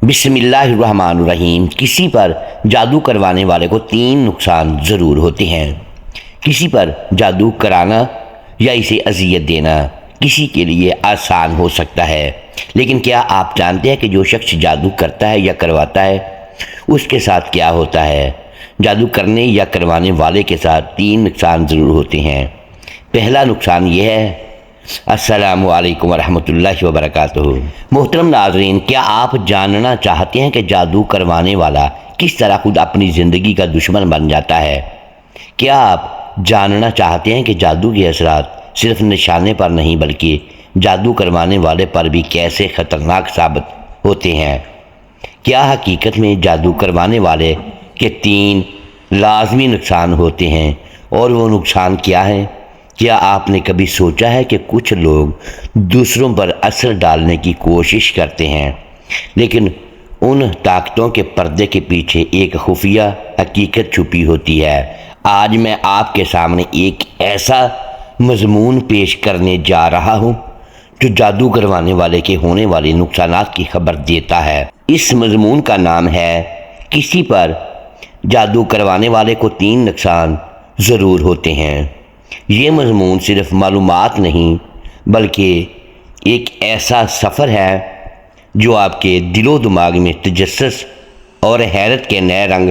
بسم اللہ الرحمن الرحیم۔ کسی پر جادو کروانے والے کو 3 نقصان ضرور ہوتے ہیں۔ کسی پر جادو کرانا یا اسے اذیت دینا کسی کے لیے آسان ہو سکتا ہے، لیکن کیا آپ جانتے ہیں کہ جو شخص جادو کرتا ہے یا کرواتا ہے اس کے ساتھ کیا ہوتا ہے؟ جادو کرنے یا کروانے والے کے ساتھ 3 نقصان ضرور ہوتے ہیں۔ پہلا نقصان یہ ہے۔ السلام علیکم ورحمۃ اللہ وبرکاتہ۔ محترم ناظرین، کیا آپ جاننا چاہتے ہیں کہ جادو کروانے والا کس طرح خود اپنی زندگی کا دشمن بن جاتا ہے؟ کیا آپ جاننا چاہتے ہیں کہ جادو کے اثرات صرف نشانے پر نہیں بلکہ جادو کروانے والے پر بھی کیسے خطرناک ثابت ہوتے ہیں؟ کیا حقیقت میں جادو کروانے والے کے 3 لازمی نقصان ہوتے ہیں، اور وہ نقصان کیا ہیں؟ کیا آپ نے کبھی سوچا ہے کہ کچھ لوگ دوسروں پر اثر ڈالنے کی کوشش کرتے ہیں، لیکن ان طاقتوں کے پردے کے پیچھے ایک خفیہ حقیقت چھپی ہوتی ہے؟ آج میں آپ کے سامنے ایک ایسا مضمون پیش کرنے جا رہا ہوں جو جادو کروانے والے کے ہونے والے نقصانات کی خبر دیتا ہے۔ اس مضمون کا نام ہے کسی پر جادو کروانے والے کو 3 نقصان ضرور ہوتے ہیں۔ یہ مضمون صرف معلومات نہیں بلکہ ایک ایسا سفر ہے جو آپ کے دل و دماغ میں تجسس اور حیرت کے نئے رنگ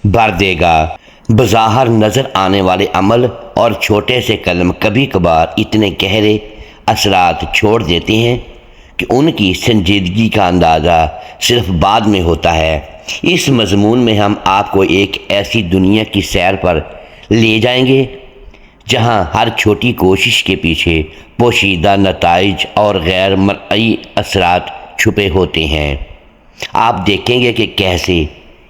بھر دے گا۔ بظاہر نظر آنے والے عمل اور چھوٹے سے قدم کبھی کبھار اتنے گہرے اثرات چھوڑ دیتے ہیں کہ ان کی سنجیدگی کا اندازہ صرف بعد میں ہوتا ہے۔ اس مضمون میں ہم آپ کو ایک ایسی دنیا کی سیر پر لے جائیں گے جہاں ہر چھوٹی کوشش کے پیچھے پوشیدہ نتائج اور غیر مرئی اثرات چھپے ہوتے ہیں۔ آپ دیکھیں گے کہ کیسے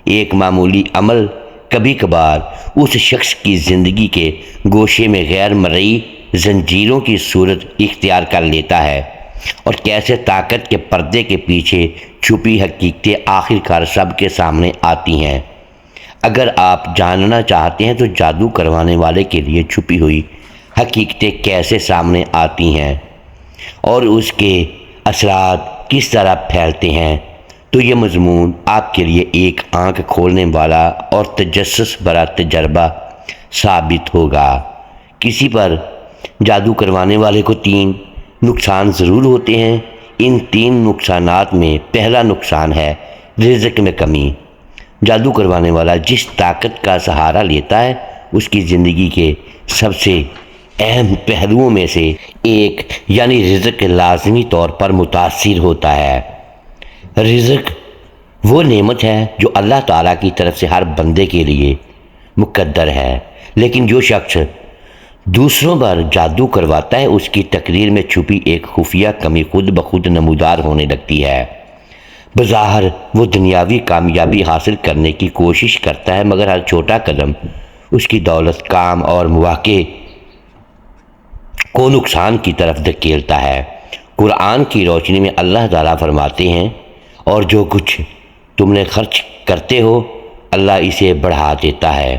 ایک معمولی عمل کبھی کبھار اس شخص کی زندگی کے گوشے میں غیر مرئی زنجیروں کی صورت اختیار کر لیتا ہے، اور کیسے طاقت کے پردے کے پیچھے چھپی حقیقتیں آخرکار سب کے سامنے آتی ہیں۔ اگر آپ جاننا چاہتے ہیں تو جادو کروانے والے کے لیے چھپی ہوئی حقیقتیں کیسے سامنے آتی ہیں اور اس کے اثرات کس طرح پھیلتے ہیں، تو یہ مضمون آپ کے لیے ایک آنکھ کھولنے والا اور تجسس بھرا تجربہ ثابت ہوگا۔ کسی پر جادو کروانے والے کو 3 نقصان ضرور ہوتے ہیں۔ ان 3 نقصانات میں پہلا نقصان ہے رزق میں کمی۔ جادو کروانے والا جس طاقت کا سہارا لیتا ہے اس کی زندگی کے سب سے اہم پہلوؤں میں سے ایک یعنی رزق لازمی طور پر متاثر ہوتا ہے۔ رزق وہ نعمت ہے جو اللہ تعالیٰ کی طرف سے ہر بندے کے لیے مقدر ہے، لیکن جو شخص دوسروں پر جادو کرواتا ہے اس کی تقریر میں چھپی ایک خفیہ کمی خود بخود نمودار ہونے لگتی ہے۔ بظاہر وہ دنیاوی کامیابی حاصل کرنے کی کوشش کرتا ہے، مگر ہر چھوٹا قدم اس کی دولت، کام اور مواقع کو نقصان کی طرف دھکیلتا ہے۔ قرآن کی روشنی میں اللہ تعالیٰ فرماتے ہیں، اور جو کچھ تم نے خرچ کرتے ہو اللہ اسے بڑھا دیتا ہے،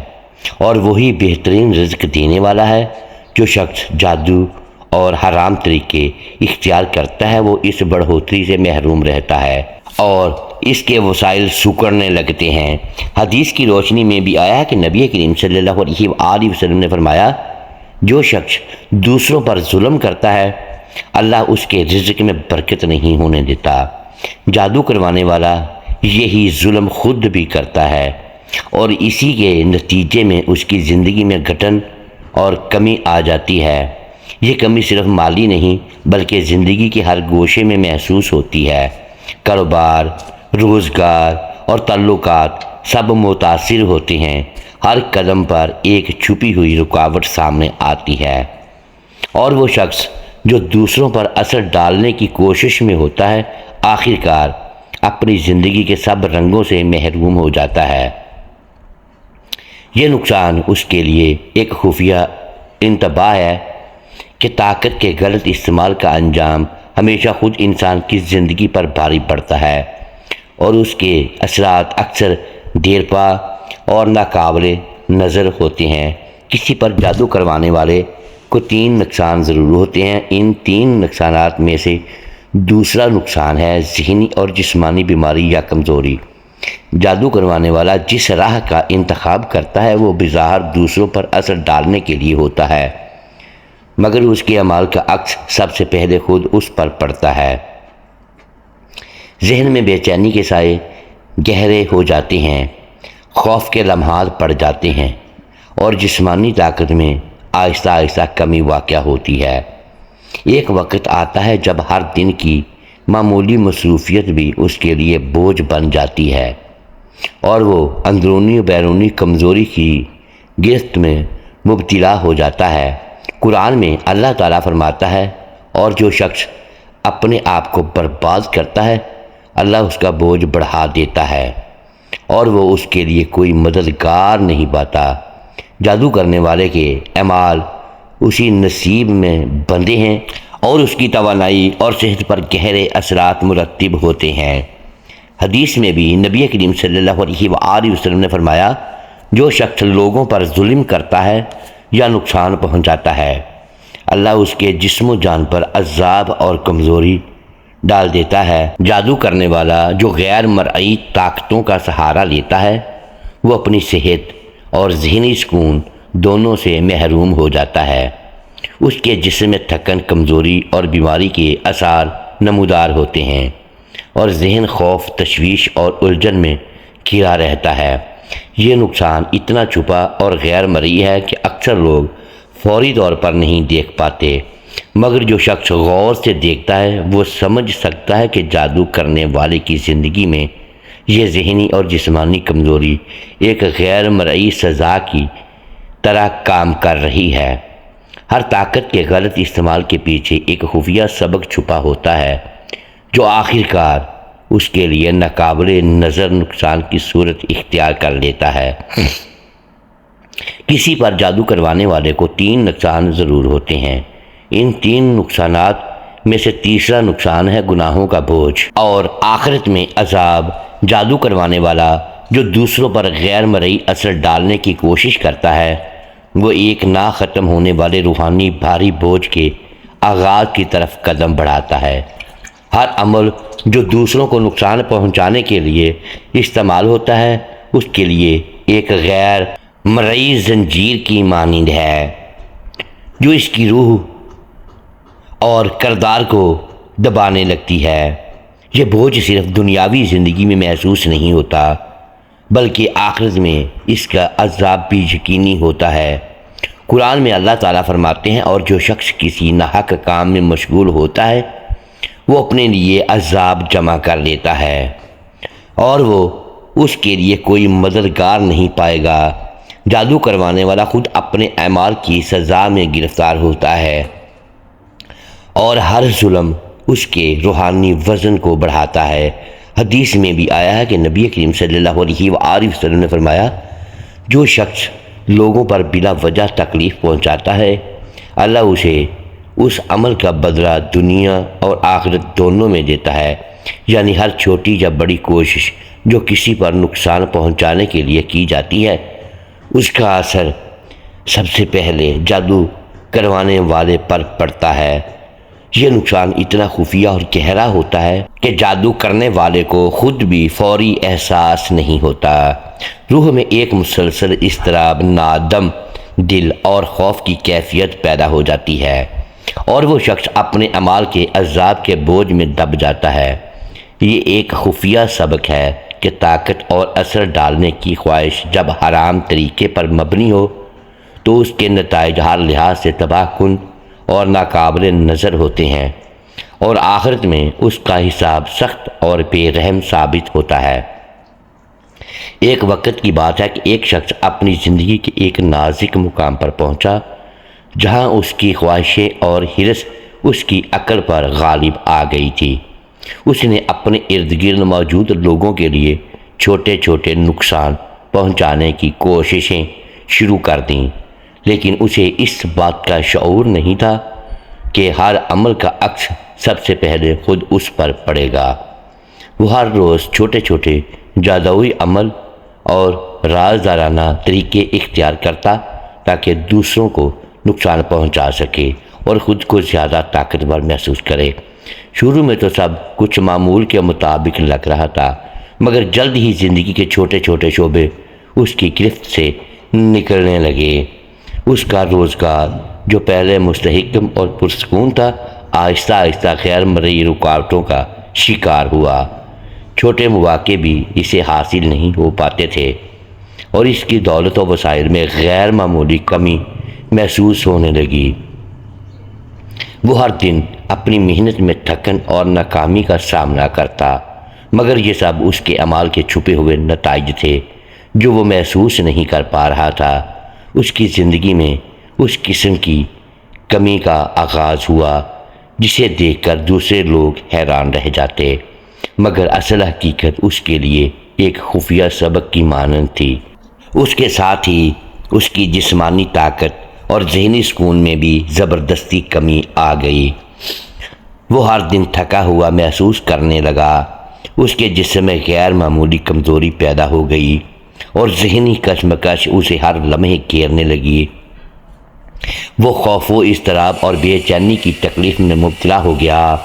اور وہی بہترین رزق دینے والا ہے۔ جو شخص جادو اور حرام طریقے اختیار کرتا ہے وہ اس بڑھوتری سے محروم رہتا ہے اور اس کے وسائل سکڑنے لگتے ہیں۔ حدیث کی روشنی میں بھی آیا ہے کہ نبی کریم صلی اللہ علیہ وآلہ وسلم نے فرمایا، جو شخص دوسروں پر ظلم کرتا ہے اللہ اس کے رزق میں برکت نہیں ہونے دیتا۔ جادو کروانے والا یہی ظلم خود بھی کرتا ہے، اور اسی کے نتیجے میں اس کی زندگی میں گھٹن اور کمی آ جاتی ہے۔ یہ کمی صرف مالی نہیں بلکہ زندگی کے ہر گوشے میں محسوس ہوتی ہے۔ کاروبار، روزگار اور تعلقات سب متاثر ہوتے ہیں۔ ہر قدم پر ایک چھپی ہوئی رکاوٹ سامنے آتی ہے، اور وہ شخص جو دوسروں پر اثر ڈالنے کی کوشش میں ہوتا ہے آخرکار اپنی زندگی کے سب رنگوں سے محروم ہو جاتا ہے۔ یہ نقصان اس کے لیے ایک خفیہ انتباہ ہے کہ طاقت کے غلط استعمال کا انجام ہمیشہ خود انسان کی زندگی پر بھاری پڑتا ہے، اور اس کے اثرات اکثر دیرپا اور ناقابل نظر ہوتے ہیں۔ کسی پر جادو کروانے والے کو 3 نقصان ضرور ہوتے ہیں۔ ان 3 نقصانات میں سے دوسرا نقصان ہے ذہنی اور جسمانی بیماری یا کمزوری۔ جادو کروانے والا جس راہ کا انتخاب کرتا ہے وہ بظاہر دوسروں پر اثر ڈالنے کے لیے ہوتا ہے، مگر اس کے اعمال کا عکس سب سے پہلے خود اس پر پڑتا ہے۔ ذہن میں بے چینی کے سائے گہرے ہو جاتے ہیں، خوف کے لمحات پڑ جاتے ہیں اور جسمانی طاقت میں آہستہ آہستہ کمی واقع ہوتی ہے۔ ایک وقت آتا ہے جب ہر دن کی معمولی مصروفیت بھی اس کے لیے بوجھ بن جاتی ہے اور وہ اندرونی و بیرونی کمزوری کی گرفت میں مبتلا ہو جاتا ہے۔ قرآن میں اللہ تعالیٰ فرماتا ہے، اور جو شخص اپنے آپ کو برباد کرتا ہے اللہ اس کا بوجھ بڑھا دیتا ہے اور وہ اس کے لیے کوئی مددگار نہیں پاتا۔ جادو کرنے والے کے اعمال اسی نصیب میں بندھے ہیں اور اس کی توانائی اور صحت پر گہرے اثرات مرتب ہوتے ہیں۔ حدیث میں بھی نبی کریم صلی اللہ علیہ وآلہ وسلم نے فرمایا، جو شخص لوگوں پر ظلم کرتا ہے یا نقصان پہنچاتا ہے اللہ اس کے جسم و جان پر عذاب اور کمزوری ڈال دیتا ہے۔ جادو کرنے والا جو غیر مرئی طاقتوں کا سہارا لیتا ہے وہ اپنی صحت اور ذہنی سکون دونوں سے محروم ہو جاتا ہے۔ اس کے جسم میں تھکن، کمزوری اور بیماری کے آثار نمودار ہوتے ہیں اور ذہن خوف، تشویش اور الجھن میں گھرا رہتا ہے۔ یہ نقصان اتنا چھپا اور غیر مرئی ہے کہ اکثر لوگ فوری طور پر نہیں دیکھ پاتے، مگر جو شخص غور سے دیکھتا ہے وہ سمجھ سکتا ہے کہ جادو کرنے والے کی زندگی میں یہ ذہنی اور جسمانی کمزوری ایک غیر مرئی سزا کی طرح کام کر رہی ہے۔ ہر طاقت کے غلط استعمال کے پیچھے ایک خفیہ سبق چھپا ہوتا ہے جو آخر کار اس کے لیے ناقابل نظر نقصان کی صورت اختیار کر لیتا ہے۔ کسی پر جادو کروانے والے کو 3 نقصان ضرور ہوتے ہیں۔ ان 3 نقصانات میں سے تیسرا نقصان ہے گناہوں کا بوجھ اور آخرت میں عذاب۔ جادو کروانے والا جو دوسروں پر غیر مرئی اثر ڈالنے کی کوشش کرتا ہے وہ ایک نہ ختم ہونے والے روحانی بھاری بوجھ کے آغاز کی طرف قدم بڑھاتا ہے۔ ہر عمل جو دوسروں کو نقصان پہنچانے کے لیے استعمال ہوتا ہے اس کے لیے ایک غیر مرئی زنجیر کی مانند ہے جو اس کی روح اور کردار کو دبانے لگتی ہے۔ یہ بوجھ صرف دنیاوی زندگی میں محسوس نہیں ہوتا بلکہ آخرت میں اس کا عذاب بھی یقینی ہوتا ہے۔ قرآن میں اللہ تعالیٰ فرماتے ہیں، اور جو شخص کسی ناحق کام میں مشغول ہوتا ہے وہ اپنے لیے عذاب جمع کر لیتا ہے اور وہ اس کے لیے کوئی مددگار نہیں پائے گا۔ جادو کروانے والا خود اپنے اعمال کی سزا میں گرفتار ہوتا ہے اور ہر ظلم اس کے روحانی وزن کو بڑھاتا ہے۔ حدیث میں بھی آیا ہے کہ نبی کریم صلی اللہ علیہ وآلہ وسلم نے فرمایا، جو شخص لوگوں پر بلا وجہ تکلیف پہنچاتا ہے اللہ اسے اس عمل کا بدلہ دنیا اور آخرت دونوں میں دیتا ہے۔ یعنی ہر چھوٹی یا بڑی کوشش جو کسی پر نقصان پہنچانے کے لیے کی جاتی ہے اس کا اثر سب سے پہلے جادو کروانے والے پر پڑتا ہے۔ یہ نقصان اتنا خفیہ اور گہرا ہوتا ہے کہ جادو کرنے والے کو خود بھی فوری احساس نہیں ہوتا۔ روح میں ایک مسلسل اضطراب، نادم دل اور خوف کی کیفیت پیدا ہو جاتی ہے اور وہ شخص اپنے اعمال کے عذاب کے بوجھ میں دب جاتا ہے۔ یہ ایک خفیہ سبق ہے کہ طاقت اور اثر ڈالنے کی خواہش جب حرام طریقے پر مبنی ہو تو اس کے نتائج ہر لحاظ سے تباہ کن اور ناقابل نظر ہوتے ہیں اور آخرت میں اس کا حساب سخت اور بے رحم ثابت ہوتا ہے۔ ایک وقت کی بات ہے کہ ایک شخص اپنی زندگی کے ایک نازک مقام پر پہنچا جہاں اس کی خواہشیں اور حرص اس کی عقل پر غالب آ گئی تھی۔ اس نے اپنے ارد گرد موجود لوگوں کے لیے چھوٹے چھوٹے نقصان پہنچانے کی کوششیں شروع کر دیں، لیکن اسے اس بات کا شعور نہیں تھا کہ ہر عمل کا عکس سب سے پہلے خود اس پر پڑے گا۔ وہ ہر روز چھوٹے چھوٹے جادوئی عمل اور رازدارانہ طریقے اختیار کرتا تاکہ دوسروں کو نقصان پہنچا سکے اور خود کو زیادہ طاقتور محسوس کرے۔ شروع میں تو سب کچھ معمول کے مطابق لگ رہا تھا، مگر جلد ہی زندگی کے چھوٹے چھوٹے شعبے اس کی گرفت سے نکلنے لگے۔ اس کا روزگار جو پہلے مستحکم اور پرسکون تھا، آہستہ آہستہ غیر مرئی رکاوٹوں کا شکار ہوا۔ چھوٹے مواقع بھی اسے حاصل نہیں ہو پاتے تھے اور اس کی دولت و وسائل میں غیر معمولی کمی محسوس ہونے لگی۔ وہ ہر دن اپنی محنت میں تھکن اور ناکامی کا سامنا کرتا، مگر یہ سب اس کے اعمال کے چھپے ہوئے نتائج تھے جو وہ محسوس نہیں کر پا رہا تھا۔ اس کی زندگی میں اس قسم کی کمی کا آغاز ہوا جسے دیکھ کر دوسرے لوگ حیران رہ جاتے، مگر اصل حقیقت اس کے لیے ایک خفیہ سبق کی مانند تھی۔ اس کے ساتھ ہی اس کی جسمانی طاقت اور ذہنی سکون میں بھی زبردستی کمی آ گئی۔ وہ ہر دن تھکا ہوا محسوس کرنے لگا، اس کے جسم میں غیر معمولی کمزوری پیدا ہو گئی اور ذہنی کشمکش اسے ہر لمحے گھیرنے لگی۔ وہ خوف و اضطراب اور بے چینی کی تکلیف میں مبتلا ہو گیا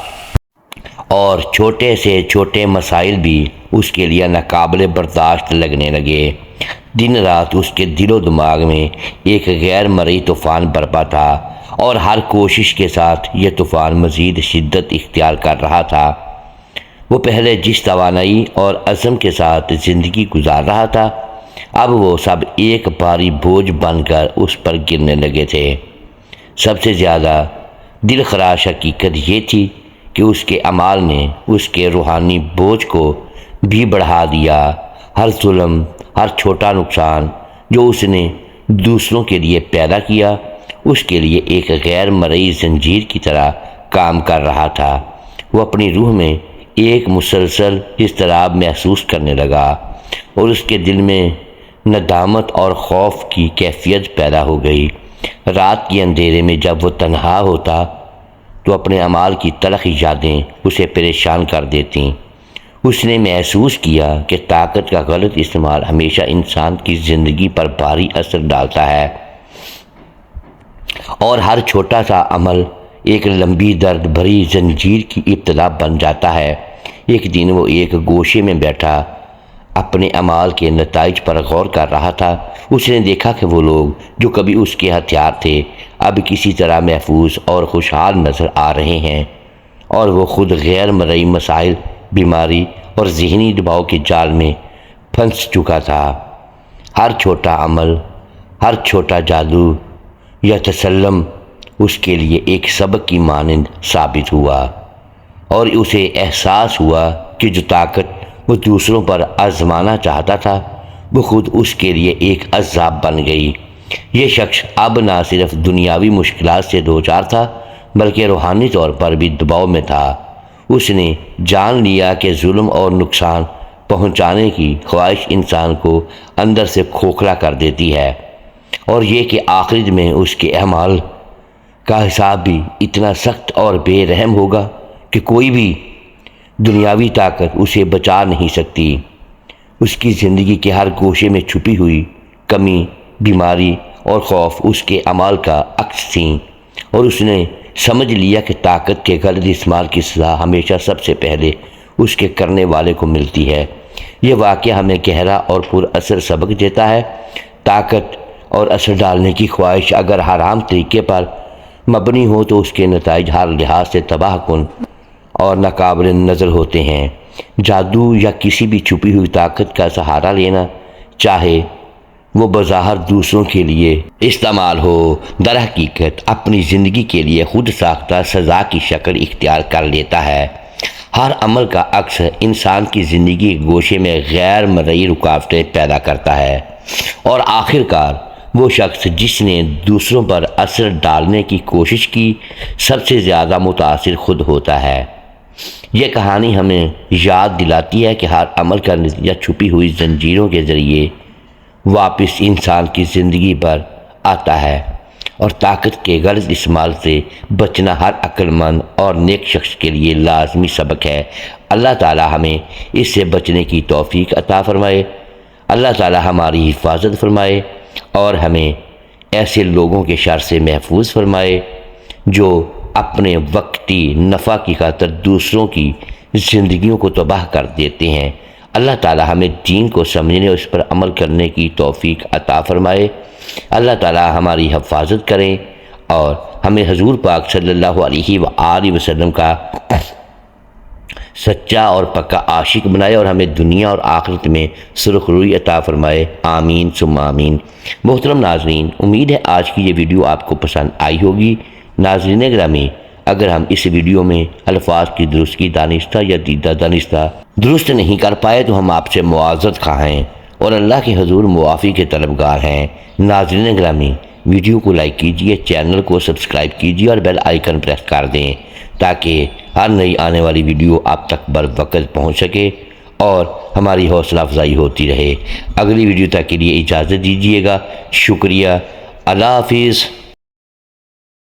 اور چھوٹے سے چھوٹے مسائل بھی اس کے لیے ناقابل برداشت لگنے لگے۔ دن رات اس کے دل و دماغ میں ایک غیر مرئی طوفان برپا تھا اور ہر کوشش کے ساتھ یہ طوفان مزید شدت اختیار کر رہا تھا۔ وہ پہلے جس توانائی اور عزم کے ساتھ زندگی گزار رہا تھا، اب وہ سب ایک بھاری بوجھ بن کر اس پر گرنے لگے تھے۔ سب سے زیادہ دل خراش حقیقت یہ تھی کہ اس کے اعمال نے اس کے روحانی بوجھ کو بھی بڑھا دیا۔ ہر ظلم، ہر چھوٹا نقصان جو اس نے دوسروں کے لیے پیدا کیا، اس کے لیے ایک غیر مرئی زنجیر کی طرح کام کر رہا تھا۔ وہ اپنی روح میں ایک مسلسل اضطراب محسوس کرنے لگا اور اس کے دل میں ندامت اور خوف کی کیفیت پیدا ہو گئی۔ رات کے اندھیرے میں جب وہ تنہا ہوتا تو اپنے اعمال کی تلخ یادیں اسے پریشان کر دیتیں۔ اس نے محسوس کیا کہ طاقت کا غلط استعمال ہمیشہ انسان کی زندگی پر بھاری اثر ڈالتا ہے اور ہر چھوٹا سا عمل ایک لمبی درد بھری زنجیر کی ابتدا بن جاتا ہے۔ ایک دن وہ ایک گوشے میں بیٹھا اپنے اعمال کے نتائج پر غور کر رہا تھا۔ اس نے دیکھا کہ وہ لوگ جو کبھی اس کے ہتھیار تھے، اب کسی طرح محفوظ اور خوشحال نظر آ رہے ہیں، اور وہ خود غیر مرئی مسائل، بیماری اور ذہنی دباؤ کے جال میں پھنس چکا تھا۔ ہر چھوٹا عمل، ہر چھوٹا جادو یا تسلم اس کے لیے ایک سبق کی مانند ثابت ہوا، اور اسے احساس ہوا کہ جو طاقت وہ دوسروں پر آزمانا چاہتا تھا، وہ خود اس کے لیے ایک عذاب بن گئی۔ یہ شخص اب نہ صرف دنیاوی مشکلات سے دوچار تھا، بلکہ روحانی طور پر بھی دباؤ میں تھا۔ اس نے جان لیا کہ ظلم اور نقصان پہنچانے کی خواہش انسان کو اندر سے کھوکھلا کر دیتی ہے، اور یہ کہ آخرت میں اس کے اعمال کا حساب بھی اتنا سخت اور بے رحم ہوگا کہ کوئی بھی دنیاوی طاقت اسے بچا نہیں سکتی۔ اس کی زندگی کے ہر گوشے میں چھپی ہوئی کمی، بیماری اور خوف اس کے اعمال کا عکس تھیں، اور اس نے سمجھ لیا کہ طاقت کے غلط استعمال کی سزا ہمیشہ سب سے پہلے اس کے کرنے والے کو ملتی ہے۔ یہ واقعہ ہمیں گہرا اور پر اثر سبق دیتا ہے۔ طاقت اور اثر ڈالنے کی خواہش اگر حرام طریقے پر مبنی ہو تو اس کے نتائج ہر لحاظ سے تباہ کن اور ناقابل نظر ہوتے ہیں۔ جادو یا کسی بھی چھپی ہوئی طاقت کا سہارا لینا، چاہے وہ بظاہر دوسروں کے لیے استعمال ہو، در حقیقت اپنی زندگی کے لیے خود ساختہ سزا کی شکل اختیار کر لیتا ہے۔ ہر عمل کا عکس انسان کی زندگی کے گوشے میں غیر مرئی رکاوٹیں پیدا کرتا ہے، اور آخر کار وہ شخص جس نے دوسروں پر اثر ڈالنے کی کوشش کی، سب سے زیادہ متاثر خود ہوتا ہے۔ یہ کہانی ہمیں یاد دلاتی ہے کہ ہر عمل کا نتیجہ چھپی ہوئی زنجیروں کے ذریعے واپس انسان کی زندگی پر آتا ہے، اور طاقت کے غلط استعمال سے بچنا ہر عقل مند اور نیک شخص کے لیے لازمی سبق ہے۔ اللہ تعالی ہمیں اس سے بچنے کی توفیق عطا فرمائے۔ اللہ تعالی ہماری حفاظت فرمائے اور ہمیں ایسے لوگوں کے شر سے محفوظ فرمائے جو اپنے وقتی نفع کی خاطر دوسروں کی زندگیوں کو تباہ کر دیتے ہیں۔ اللہ تعالی ہمیں دین کو سمجھنے اور اس پر عمل کرنے کی توفیق عطا فرمائے۔ اللہ تعالی ہماری حفاظت کرے اور ہمیں حضور پاک صلی اللہ علیہ وآلہ وسلم کا سچا اور پکا عاشق بنائے اور ہمیں دنیا اور آخرت میں سرخ روئی عطا فرمائے، آمین ثم آمین۔ محترم ناظرین، امید ہے آج کی یہ ویڈیو آپ کو پسند آئی ہوگی۔ ناظرین گرامی، اگر ہم اس ویڈیو میں الفاظ کی درستگی دانستہ یا دیدہ دانستہ درست نہیں کر پائے تو ہم آپ سے معذرت خواہ ہیں اور اللہ کے حضور معافی کے طلبگار ہیں۔ ناظرین گرامی، ویڈیو کو لائک کیجئے، چینل کو سبسکرائب کیجئے اور بیل آئیکن پریس کر دیں تاکہ ہر نئی آنے والی ویڈیو آپ تک بروقت پہنچ سکے اور ہماری حوصلہ افزائی ہوتی رہے۔ اگلی ویڈیو تک کے لیے اجازت دیجیے گا۔ شکریہ۔ اللہ حافظ۔